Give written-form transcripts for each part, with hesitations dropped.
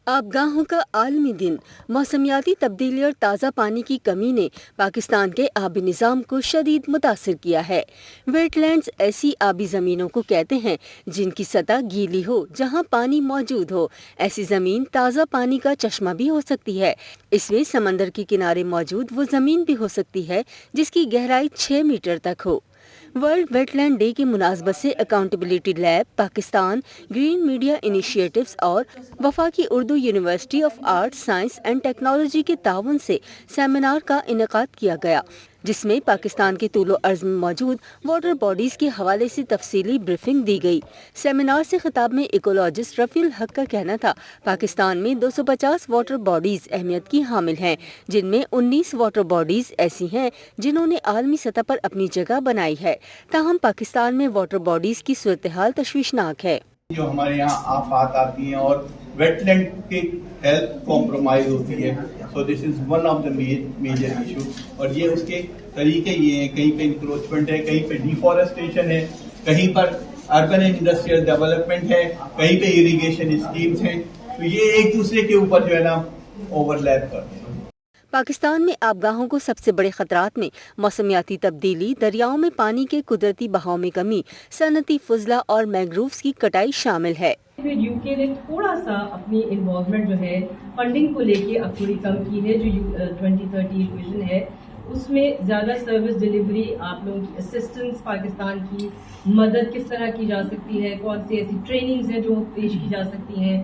आबगाहों का आलमी दिन। मौसमियाती तब्दीली और ताज़ा पानी की कमी ने पाकिस्तान के आबी निज़ाम को शदीद मुतासिर किया है। वेटलैंड्स ऐसी आबी ज़मीनों को कहते हैं जिनकी सतह गीली हो, जहां पानी मौजूद हो। ऐसी ज़मीन ताज़ा पानी का चश्मा भी हो सकती है। इसमें समंदर के किनारे मौजूद वो ज़मीन भी हो सकती है जिसकी गहराई 6 मीटर तक हो। वर्ल्ड वेटलैंड डे की मुनासबत से accountability lab, Pakistan green media initiatives और वफाकी Urdu university of art, science and technology के ताउन से सेमिनार का इनेकाद किया गया, जिसमें पाकिस्तान के तूलो अर्ज में मौजूद वाटर बॉडीज के हवाले से तफसीली ब्रीफिंग दी गई। सेमिनार से खिताब में इकोलॉजिस्ट रफीउल हक का कहना था, पाकिस्तान में 250 वाटर बॉडीज अहमियत की हामिल हैं, जिनमें 19 वाटर बॉडीज ऐसी हैं जिन्होंने आलमी सतह पर अपनी जगह बनाई है। ताहम पाकिस्तान में वाटर बॉडीज की सूरत हाल तशवीशनाक है। जो हमारे यहाँ आफात आती हैं और वेटलैंड की हेल्थ कॉम्प्रोमाइज होती है, so this is one of the major issue. और ये उसके तरीके ये हैं, कहीं पे इंक्रोचमेंट है, कहीं पे डिफॉरेस्टेशन है, कहीं पर अर्बन इंडस्ट्रियल डेवलपमेंट है, कहीं पे इरिगेशन स्कीम्स हैं। तो ये एक दूसरे के ऊपर जो है ना ओवरलैप करते हैं। पाकिस्तान में आबगाहों को सबसे बड़े खतरात में मौसमियाती तब्दीली, दरियाओं में पानी के कुदरती बहाव में कमी, सनती फजला और मैंग्रोव्स की कटाई शामिल है। फिर यूके ने थोड़ा सा अपनी इन्वॉल्वमेंट जो है फंडिंग को लेके अब थोड़ी कम की है। जो 2030 विजन है उसमें ज्यादा सर्विस डिलीवरी, आप लोगों की असिस्टेंस, पाकिस्तान की मदद किस तरह की जा सकती है, कौन सी ऐसी ट्रेनिंग्स हैं जो पेश की जा सकती हैं।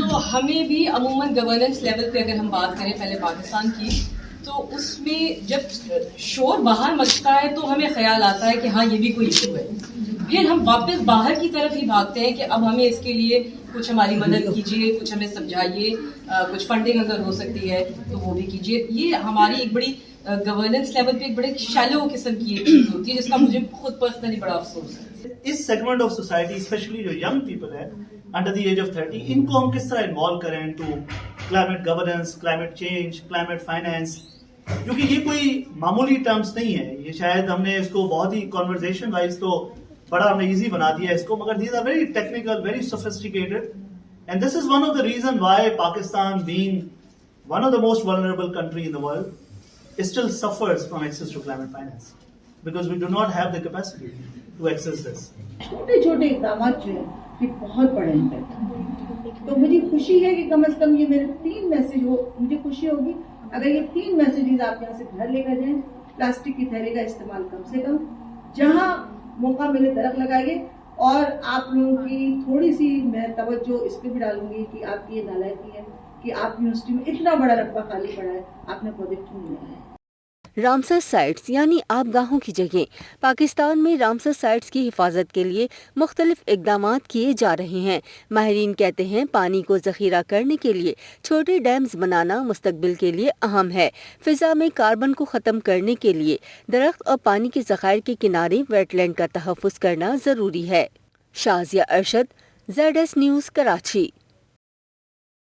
तो हमें भी अमूमन गवर्नेंस लेवल पे अगर हम बात करें पहले पाकिस्तान की, तो उसमें जब शोर बाहर मचता है तो हमें ख्याल आता है कि हाँ ये भी कोई इशू है। फिर हम वापस बाहर की तरफ ही भागते हैं कि अब हमें इसके लिए कुछ हमारी मदद कीजिए, कुछ हमें समझाइए, कुछ फंडिंग अगर हो सकती है तो वो भी कीजिए। ये हमारी एक बड़ी गवर्नेंस लेवल पे एक बड़े शैलो किस्म की एक चीज होती है, जिसका मुझे खुद पर्सनली बड़ा अफसोस है। इस सेगमेंट ऑफ सोसाइटी, स्पेशली जो यंग पीपल है अंडर द एज ऑफ 30, इनको हम किस तरह इन्वॉल्व करें to climate governance, climate change, climate finance, क्योंकि ये कोई मामूली टर्म्स नहीं है। ये शायद हमने इसको बहुत ही कॉन्वर्जेशन वाइज तो बड़ा हमने इजी बना दिया इसको, मगर these are very technical, very sophisticated, and this is one of the reason why Pakistan being one of the most vulnerable country in the world still suffers from access to climate finance, because we do not have the capacity to access this. छोटे छोटे इक़दाम जो है ये बहुत बड़े impact. तो मुझे खुशी है कि कम से कम ये मेरे 3 मैसेज हो, मुझे खुशी होगी अगर ये 3 मैसेजेस आप यहाँ से घर लेकर जाएं। प्लास्टिक की थैले का इस्तेमाल कम से कम, जहाँ मौका मिले दरख्त लगाइए, और आप लोगों की थोड़ी सी मैं तवज्जो इस पर भी डालूंगी कि आपकी ये नालायकी है कि आप यूनिवर्सिटी में इतना बड़ा रकबा खाली पड़ा है, आपने प्रोजेक्ट क्यों नहीं लगाया। रामसर साइट्स यानी आबगाहों की जगह। पाकिस्तान में रामसर साइट्स की हिफाजत के लिए मुख्तलिफ इकदामात किए जा रहे हैं। माहिरीन कहते हैं पानी को ज़ख़ीरा करने के लिए छोटे डैम्स बनाना मुस्तकबिल के लिए अहम है। फ़िज़ा में कार्बन को ख़त्म करने के लिए दरख्त और पानी के ज़ख़ायर के किनारे वेटलैंड का तहफ़्फ़ुज़ करना ज़रूरी है। Shazia Arshad, ZS news, Karachi.